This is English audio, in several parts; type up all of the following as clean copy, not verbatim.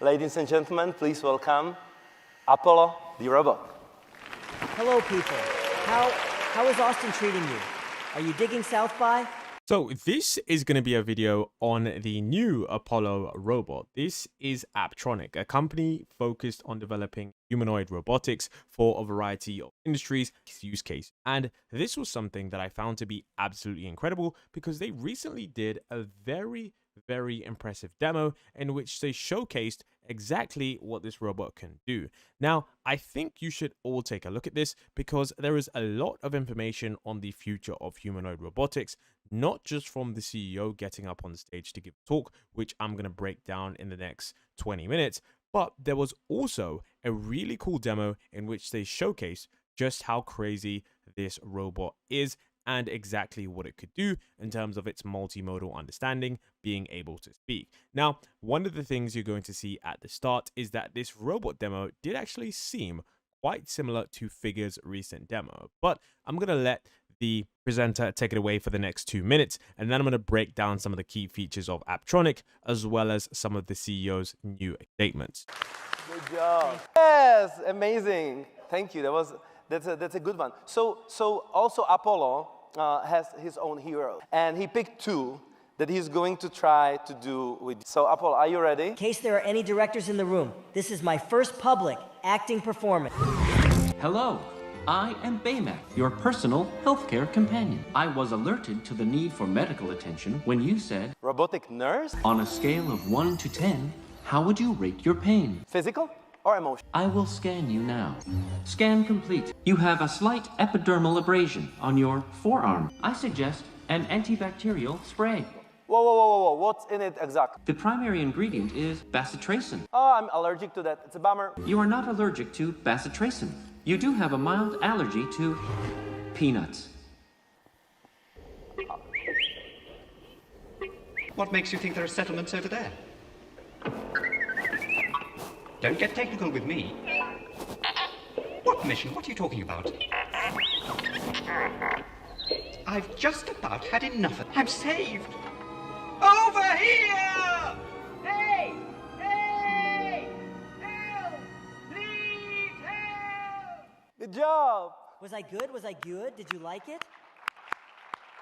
Ladies and gentlemen, please welcome Apollo the robot. Hello, people. How is Austin treating you? Are you digging South by? So this is going to be a video on the new Apollo robot. This is Apptronik, a company focused on developing humanoid robotics for a variety of industries, use case. And this was something that I found to be absolutely incredible because they recently did a very impressive demo in which they showcased exactly what this robot can do. Now, I think you should all take a look at this because there is a lot of information on the future of humanoid robotics, not just from the CEO getting up on the stage to give a talk, which I'm going to break down in the next 20 minutes, but there was also a really cool demo in which they showcased just how crazy this robot is and exactly what it could do in terms of its multimodal understanding, being able to speak. Now, one of the things you're going to see at the start is that this robot demo did actually seem quite similar to Figure's recent demo, but I'm going to let the presenter take it away for the next 2 minutes, and then I'm going to break down some of the key features of Apptronik, as well as some of the CEO's new statements. Good job. Yes, amazing. Thank you. That's a good one. So also Apollo has his own hero, and he picked two that he's going to try to do with. So Apollo, are you ready? In case there are any directors in the room, this is my first public acting performance. Hello, I am Baymax, your personal healthcare companion. I was alerted to the need for medical attention when you said, Robotic nurse? on a scale of 1 to 10, how would you rate your pain? Physical or emotional? I will scan you now. Scan complete. You have a slight epidermal abrasion on your forearm. I suggest an antibacterial spray. Whoa. What's in it exactly? The primary ingredient is bacitracin. Oh, I'm allergic to that. It's a bummer. You are not allergic to bacitracin. You do have a mild allergy to peanuts. What makes you think there are settlements over there? Don't get technical with me. What mission? What are you talking about? I've just about had enough of it. I'm saved! Over here! Hey! Help! Please help! Good job. Was I good? Did you like it?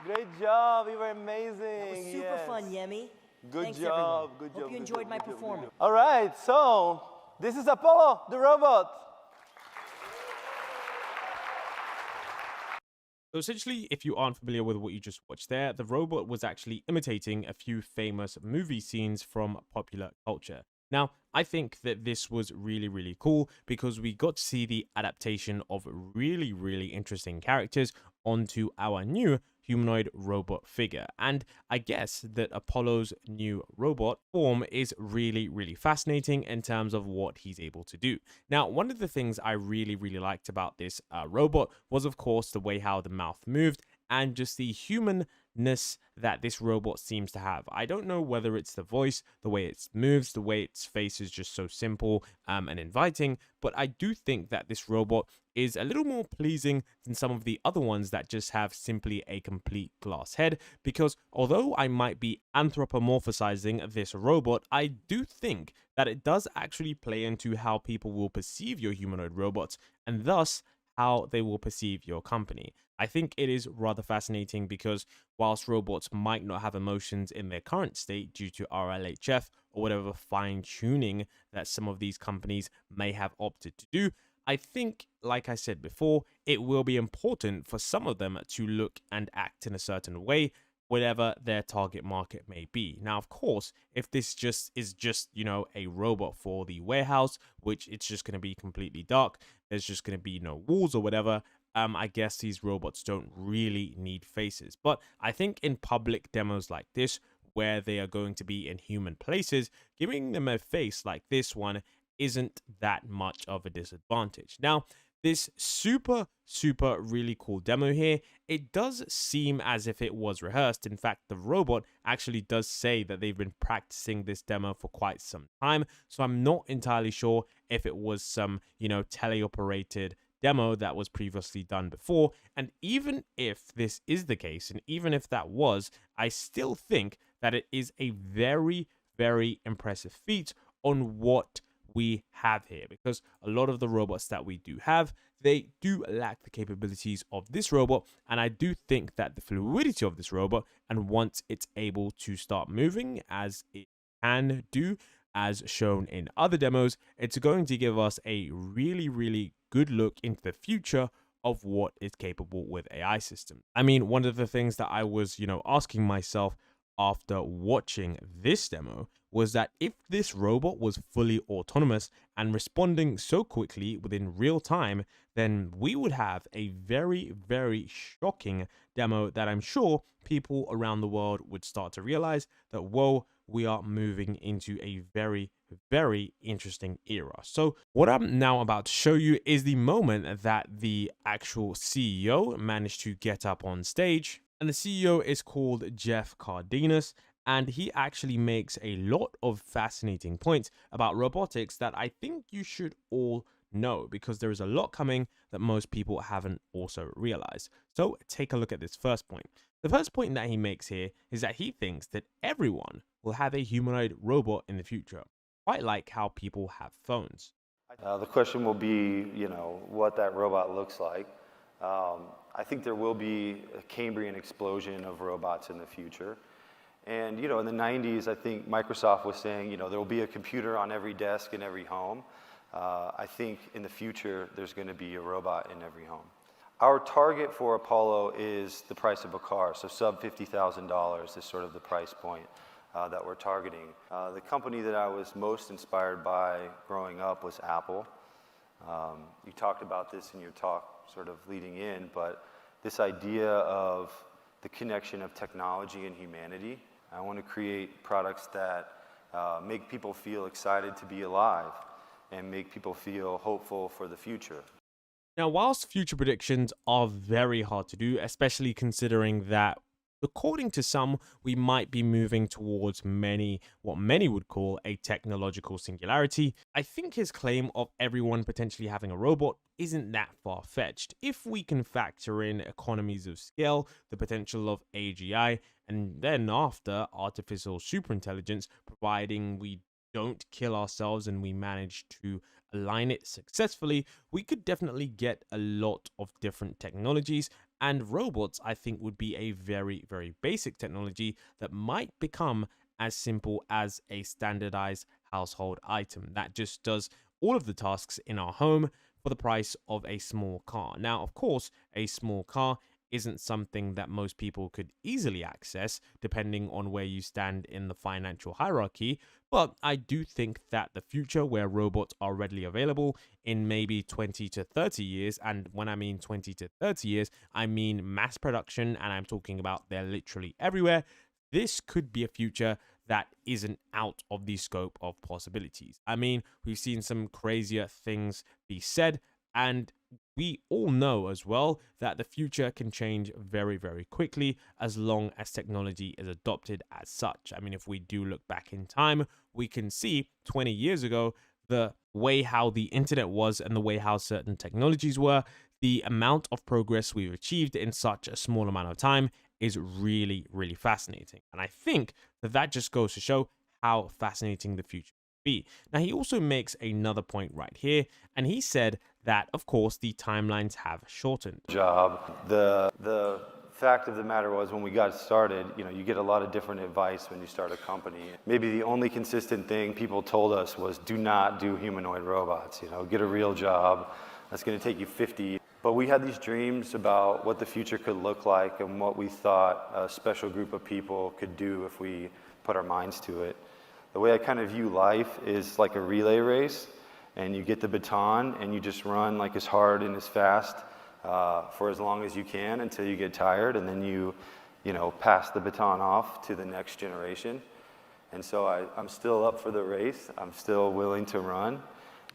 Great job. You were amazing. That was super fun, Yemi. Good Thanks, job. everyone. Good job. Hope you good enjoyed job, my good job, good performance. job. All right. So this is Apollo the robot. So essentially, if you aren't familiar with what you just watched there, the robot was actually imitating a few famous movie scenes from popular culture. Now, I think that this was really cool because we got to see the adaptation of really interesting characters onto our new humanoid robot figure. And I guess that Apollo's new robot form is really fascinating in terms of what he's able to do. Now, one of the things I really liked about this robot was, of course, the way how the mouth moved and just the humanness that this robot seems to have. I don't know whether it's the voice, the way it moves, the way its face is just so simple and inviting, but I do think that this robot is a little more pleasing than some of the other ones that just have simply a complete glass head, because although I might be anthropomorphizing this robot, I do think that it does actually play into how people will perceive your humanoid robots and thus how they will perceive your company. I think it is rather fascinating because whilst robots might not have emotions in their current state due to RLHF or whatever fine-tuning that some of these companies may have opted to do, I think, like I said before, it will be important for some of them to look and act in a certain way, whatever their target market may be. Now, of course, if this is just, you know, a robot for the warehouse, which it's just going to be completely dark, there's just going to be no walls or whatever, I guess these robots don't really need faces. But I think in public demos like this, where they are going to be in human places, giving them a face like this one isn't that much of a disadvantage. Now, this super really cool demo here, it does seem as if it was rehearsed. In fact, the robot actually does say that they've been practicing this demo for quite some time. So I'm not entirely sure if it was some, you know, teleoperated demo that was previously done before. And even if this is the case, and even if that was, I still think that it is a very impressive feat on what we have here, because a lot of the robots that we do have, they do lack the capabilities of this robot, and I do think that the fluidity of this robot, and once it's able to start moving as it can do, as shown in other demos, it's going to give us a really good look into the future of what is capable with AI systems. I mean, one of the things that I was, asking myself after watching this demo was that if this robot was fully autonomous and responding so quickly within real time, then we would have a very shocking demo that I'm sure people around the world would start to realize that, whoa, we are moving into a very interesting era. So what I'm now about to show you is the moment that the actual CEO managed to get up on stage. And the CEO is called Jeff Cardenas, and he actually makes a lot of fascinating points about robotics that I think you should all know, because there is a lot coming that most people haven't also realized. So take a look at this first point. The first point that he makes here is that he thinks that everyone will have a humanoid robot in the future, quite like how people have phones. The question will be, what that robot looks like. I think there will be a Cambrian explosion of robots in the future. And, in the 90s, I think Microsoft was saying, there will be a computer on every desk in every home. I think in the future, there's going to be a robot in every home. Our target for Apollo is the price of a car, so sub $50,000 is sort of the price point that we're targeting. The company that I was most inspired by growing up was Apple. You talked about this in your talk sort of leading in, but this idea of the connection of technology and humanity. I want to create products that make people feel excited to be alive and make people feel hopeful for the future. Now, whilst future predictions are very hard to do, especially considering that, according to some, we might be moving towards what many would call a technological singularity, I think his claim of everyone potentially having a robot isn't that far-fetched. If we can factor in economies of scale, the potential of AGI, and then after artificial superintelligence, providing we don't kill ourselves and we manage to align it successfully, we could definitely get a lot of different technologies. And robots, I think, would be a very basic technology that might become as simple as a standardized household item that just does all of the tasks in our home for the price of a small car. Now, of course, a small car isn't something that most people could easily access, depending on where you stand in the financial hierarchy. But I do think that the future where robots are readily available in maybe 20 to 30 years, and when I mean 20 to 30 years, I mean mass production, and I'm talking about they're literally everywhere. This could be a future that isn't out of the scope of possibilities. I mean, we've seen some crazier things be said, and we all know as well that the future can change very quickly as long as technology is adopted as such. I mean, if we do look back in time, we can see 20 years ago, the way how the internet was and the way how certain technologies were, the amount of progress we've achieved in such a small amount of time is really fascinating. And I think that just goes to show how fascinating the future will be. Now, he also makes another point right here, and he said that, of course, the timelines have shortened. The fact of the matter was, when we got started, you get a lot of different advice when you start a company. Maybe the only consistent thing people told us was, do not do humanoid robots, get a real job. That's going to take you 50. But we had these dreams about what the future could look like and what we thought a special group of people could do if we put our minds to it. The way I kind of view life is like a relay race, and you get the baton and you just run like as hard and as fast for as long as you can until you get tired, and then you pass the baton off to the next generation. And so I'm still up for the race. I'm still willing to run,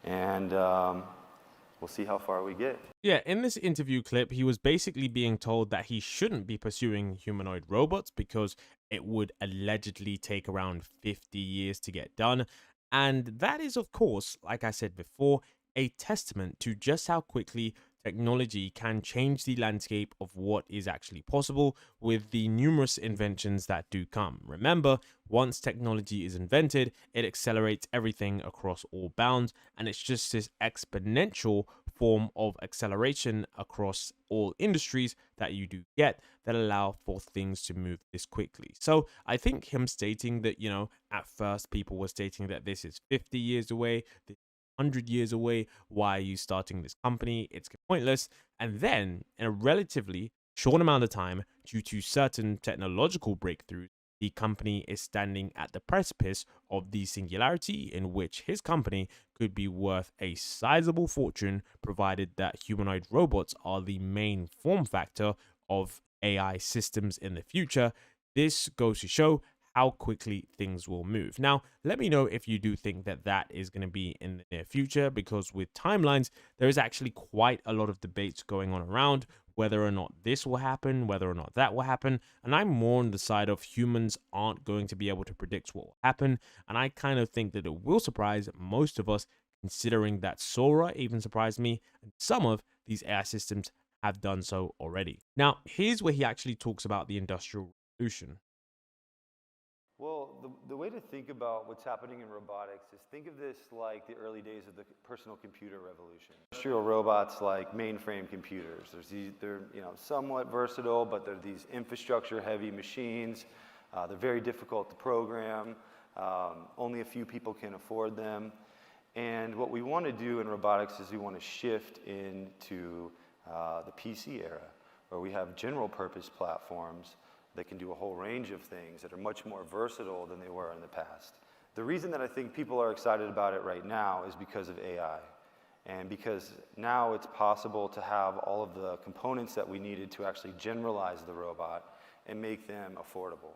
and we'll see how far we get. Yeah, in this interview clip, he was basically being told that he shouldn't be pursuing humanoid robots because it would allegedly take around 50 years to get done. And that is, of course, like I said before, a testament to just how quickly technology can change the landscape of what is actually possible with the numerous inventions that do come. Remember, once technology is invented, it accelerates everything across all bounds, and it's just this exponential form of acceleration across all industries that you do get that allow for things to move this quickly. So I think him stating that, at first people were stating that this is 50 years away, this is 100 years away, why are you starting this company? It's pointless. And then in a relatively short amount of time, due to certain technological breakthroughs, the company is standing at the precipice of the singularity in which his company could be worth a sizable fortune, provided that humanoid robots are the main form factor of AI systems in the future. This goes to show how quickly things will move. Now, let me know if you do think that that is going to be in the near future, because with timelines, there is actually quite a lot of debates going on around whether or not this will happen, whether or not that will happen. And I'm more on the side of humans aren't going to be able to predict what will happen. And I kind of think that it will surprise most of us, considering that Sora even surprised me, and some of these AI systems have done so already. Now, here's where he actually talks about the Industrial Revolution. Well, the way to think about what's happening in robotics is think of this like the early days of the personal computer revolution. Industrial robots like mainframe computers. They're somewhat versatile, but they're these infrastructure-heavy machines. They're very difficult to program. Only a few people can afford them. And what we want to do in robotics is we want to shift into the PC era, where we have general-purpose platforms that can do a whole range of things that are much more versatile than they were in the past. The reason that I think people are excited about it right now is because of AI. And because now it's possible to have all of the components that we needed to actually generalize the robot and make them affordable.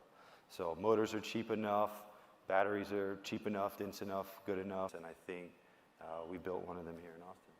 So motors are cheap enough, batteries are cheap enough, dense enough, good enough, and I think we built one of them here in Austin.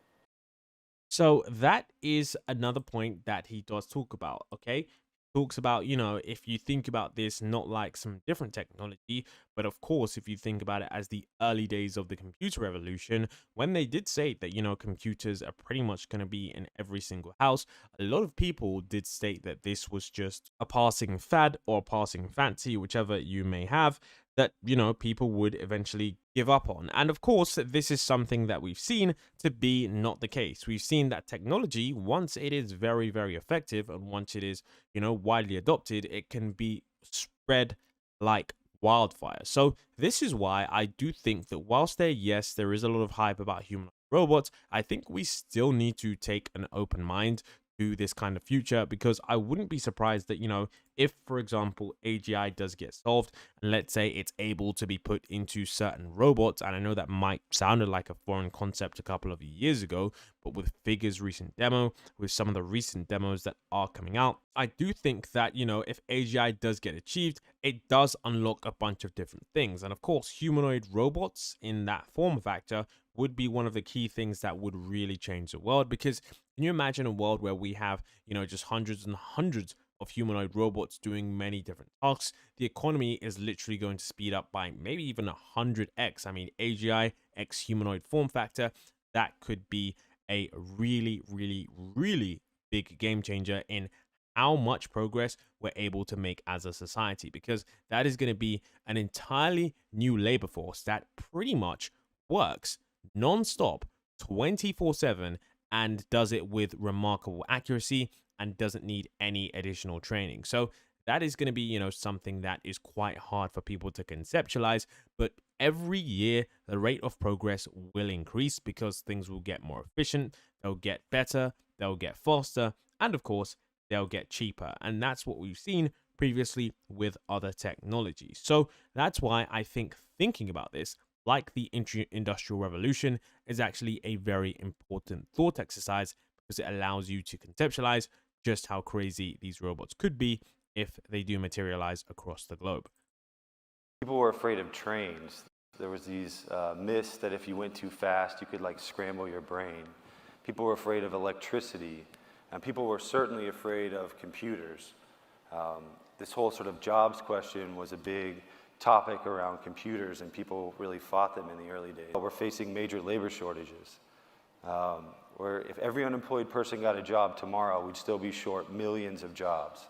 So that is another point that he does talk about, okay? Talks about, if you think about this not like some different technology, but of course, if you think about it as the early days of the computer revolution, when they did say that, computers are pretty much going to be in every single house, a lot of people did state that this was just a passing fad or a passing fancy, whichever you may have, that, people would eventually give up on. And of course, this is something that we've seen to be not the case. We've seen that technology, once it is very, very effective, and once it is, widely adopted, it can be spread like wildfire. So this is why I do think that whilst there is a lot of hype about human robots, I think we still need to take an open mind to this kind of future, because I wouldn't be surprised that, if, for example, AGI does get solved, and let's say it's able to be put into certain robots, and I know that might sounded like a foreign concept a couple of years ago, but with Figure's recent demo, with some of the recent demos that are coming out, I do think that, if AGI does get achieved, it does unlock a bunch of different things. And of course, humanoid robots in that form factor would be one of the key things that would really change the world, because can you imagine a world where we have, just hundreds and hundreds of humanoid robots doing many different tasks? The economy is literally going to speed up by maybe even 100x. I mean, AGI x humanoid form factor, that could be a really, really, really big game changer in how much progress we're able to make as a society, because that is going to be an entirely new labor force that pretty much works non-stop 24/7 and does it with remarkable accuracy and doesn't need any additional training. So that is going to be, something that is quite hard for people to conceptualize, but every year the rate of progress will increase, because things will get more efficient, they'll get better, they'll get faster, and of course they'll get cheaper. And that's what we've seen previously with other technologies. So that's why I think thinking about this like the Industrial Revolution is actually a very important thought exercise, because it allows you to conceptualize just how crazy these robots could be if they do materialize across the globe. People were afraid of trains. There was these myths that if you went too fast, you could like scramble your brain. People were afraid of electricity, and people were certainly afraid of computers. This whole sort of jobs question was a big topic around computers, and people really fought them in the early days. We're facing major labor shortages. where if every unemployed person got a job tomorrow, we'd still be short millions of jobs.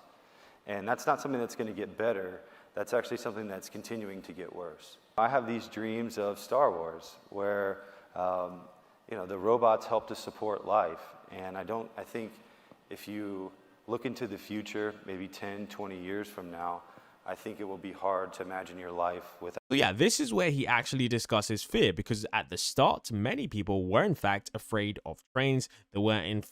And that's not something that's going to get better. That's actually something that's continuing to get worse. I have these dreams of Star Wars where the robots help to support life. And I think if you look into the future, maybe 10, 20 years from now, I think it will be hard to imagine your life without. Yeah, this is where he actually discusses fear, because at the start, many people were in fact afraid of trains. They were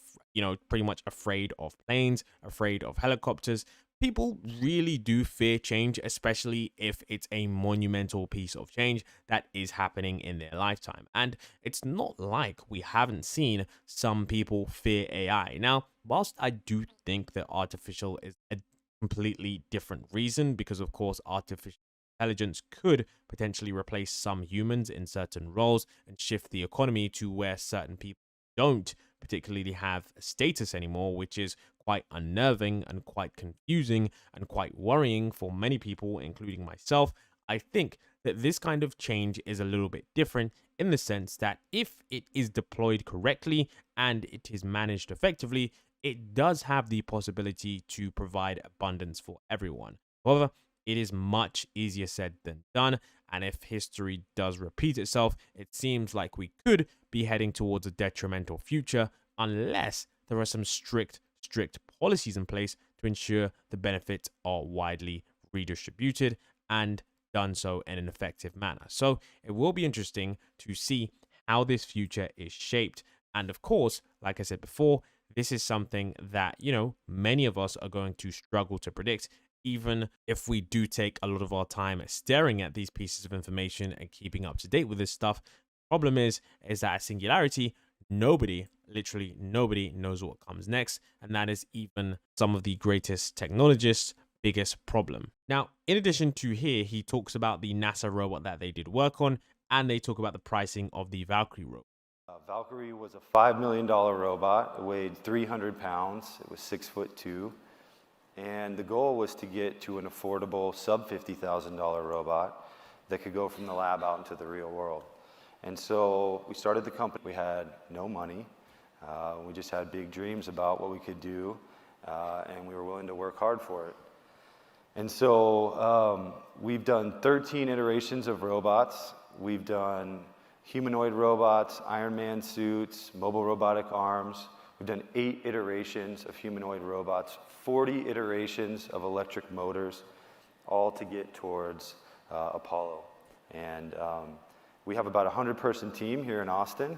pretty much afraid of planes, afraid of helicopters. People really do fear change, especially if it's a monumental piece of change that is happening in their lifetime. And it's not like we haven't seen some people fear AI. Now, whilst I do think that artificial is a completely different reason, because of course artificial intelligence could potentially replace some humans in certain roles and shift the economy to where certain people don't particularly have status anymore, which is quite unnerving and quite confusing and quite worrying for many people, including myself. I think that this kind of change is a little bit different in the sense that if it is deployed correctly and it is managed effectively, it does have the possibility to provide abundance for everyone. However, it is much easier said than done, and if history does repeat itself, it seems like we could be heading towards a detrimental future unless there are some strict policies in place to ensure the benefits are widely redistributed and done so in an effective manner. So it will be interesting to see how this future is shaped. And of course, like I said before, this is something that, many of us are going to struggle to predict, even if we do take a lot of our time staring at these pieces of information and keeping up to date with this stuff. Problem is that at Singularity, literally nobody knows what comes next. And that is even some of the greatest technologists' biggest problem. Now, in addition to here, he talks about the NASA robot that they did work on, and they talk about the pricing of the Valkyrie robot. Valkyrie was a $5 million robot. It weighed 300 pounds. It was 6'2". And the goal was to get to an affordable sub $50,000 robot that could go from the lab out into the real world. And so we started the company. We had no money. We just had big dreams about what we could do, and we were willing to work hard for it. And so we've done 13 iterations of robots. We've done humanoid robots, Iron Man suits, mobile robotic arms. We've done 8 iterations of humanoid robots, 40 iterations of electric motors, all to get towards Apollo. And we have about a 100-person team here in Austin,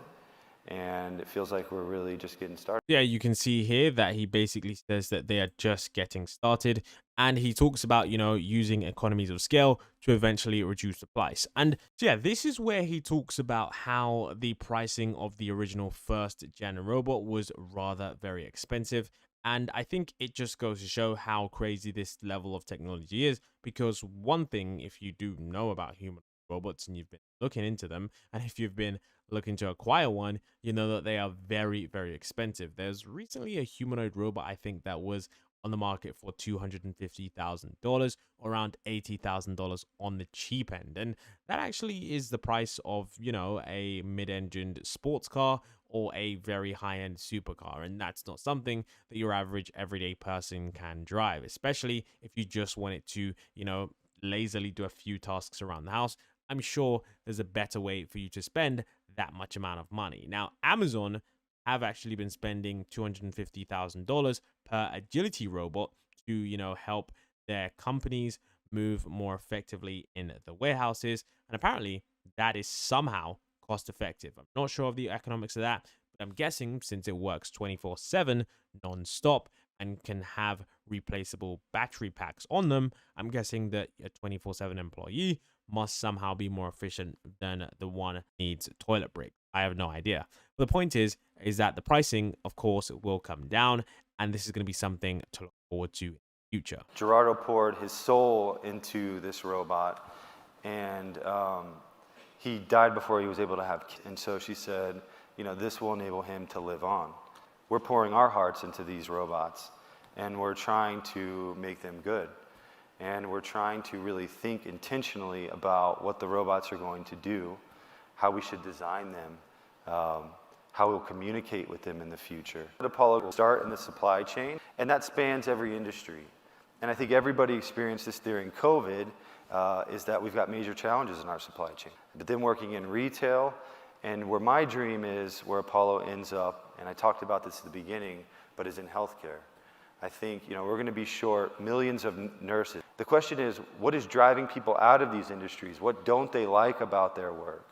and it feels like we're really just getting started. Yeah, you can see here that he basically says that they are just getting started, and he talks about, using economies of scale to eventually reduce the price. And so yeah, this is where he talks about how the pricing of the original first-gen robot was rather very expensive. And I think it just goes to show how crazy this level of technology is, because one thing, if you do know about human robots and you've been looking into them, and if you've been looking to acquire one, you know that they are very, very expensive. There's recently a humanoid robot, I think, that was on the market for $250,000, around $80,000 on the cheap end. And that actually is the price of, a mid-engined sports car or a very high-end supercar. And that's not something that your average everyday person can drive, especially if you just want it to, lazily do a few tasks around the house. I'm sure there's a better way for you to spend that much amount of money. Now, Amazon have actually been spending $250,000 per agility robot to, help their companies move more effectively in the warehouses. And apparently that is somehow cost effective. I'm not sure of the economics of that, but I'm guessing since it works 24/7 non-stop and can have replaceable battery packs on them, I'm guessing that a 24/7 employee must somehow be more efficient than the one that needs toilet break. I have no idea. But the point is that the pricing, of course, will come down, and this is going to be something to look forward to in the future. Gerardo poured his soul into this robot, and he died before he was able to have kids. And so she said, this will enable him to live on. We're pouring our hearts into these robots, and we're trying to make them good. And we're trying to really think intentionally about what the robots are going to do, how we should design them, how we'll communicate with them in the future. Apollo will start in the supply chain, and that spans every industry. And I think everybody experienced this during COVID, is that we've got major challenges in our supply chain. But then working in retail, and where my dream is, where Apollo ends up, and I talked about this at the beginning, but is in healthcare. I think, you know, we're going to be short millions of nurses. The question is, what is driving people out of these industries? What don't they like about their work?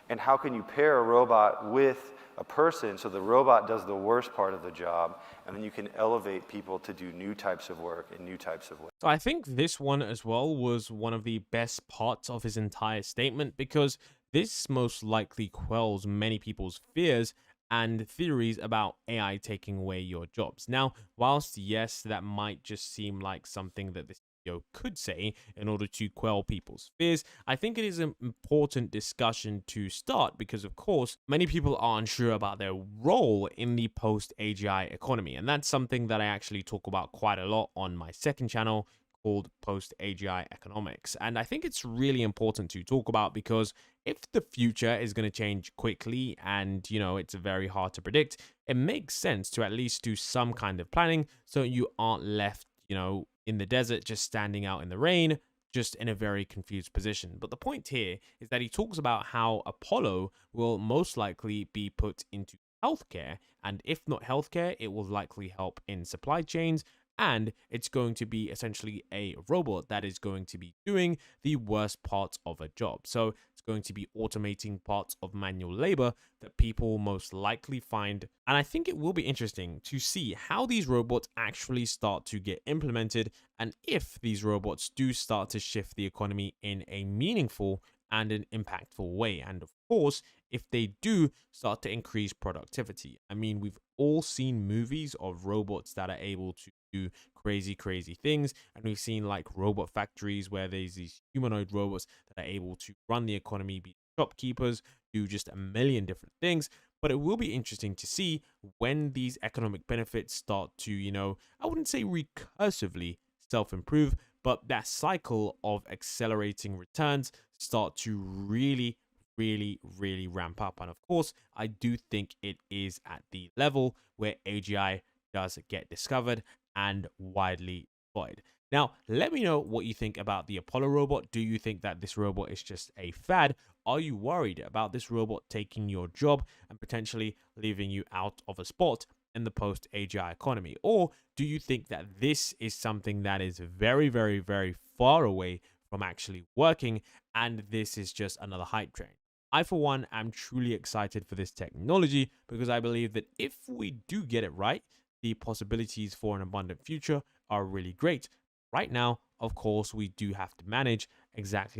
And how can you pair a robot with a person so the robot does the worst part of the job, and then you can elevate people to do new types of work in new types of ways. So I think this one as well was one of the best parts of his entire statement, because this most likely quells many people's fears and theories about AI taking away your jobs. Now, whilst yes, that might just seem like something that this video could say in order to quell people's fears, I think it is an important discussion to start, because of course, many people are unsure about their role in the post-AGI economy. And that's something that I actually talk about quite a lot on my second channel, called post-AGI economics. And I think it's really important to talk about, because if the future is going to change quickly and, you know, it's very hard to predict, it makes sense to at least do some kind of planning so you aren't left, you know, in the desert, just standing out in the rain, just in a very confused position. But the point here is that he talks about how Apollo will most likely be put into healthcare, and if not healthcare, it will likely help in supply chains, and it's going to be essentially a robot that is going to be doing the worst parts of a job. So it's going to be automating parts of manual labor that people most likely find. And I think it will be interesting to see how these robots actually start to get implemented, and if these robots do start to shift the economy in a meaningful and an impactful way. And of course, if they do start to increase productivity. I mean, we've all seen movies of robots that are able to do crazy things, and we've seen like robot factories where there's these humanoid robots that are able to run the economy, be shopkeepers, do just a million different things. But it will be interesting to see when these economic benefits start to, you know, I wouldn't say recursively self-improve, but that cycle of accelerating returns start to really ramp up. And of course, I do think it is at the level where AGI does get discovered and widely deployed. Now, let me know what you think about the Apollo robot. Do you think that this robot is just a fad? Are you worried about this robot taking your job and potentially leaving you out of a spot in the post-AGI economy? Or do you think that this is something that is very far away from actually working, and this is just another hype train? I, for one, am truly excited for this technology, because I believe that if we do get it right, the possibilities for an abundant future are really great. Right now, of course, we do have to manage exactly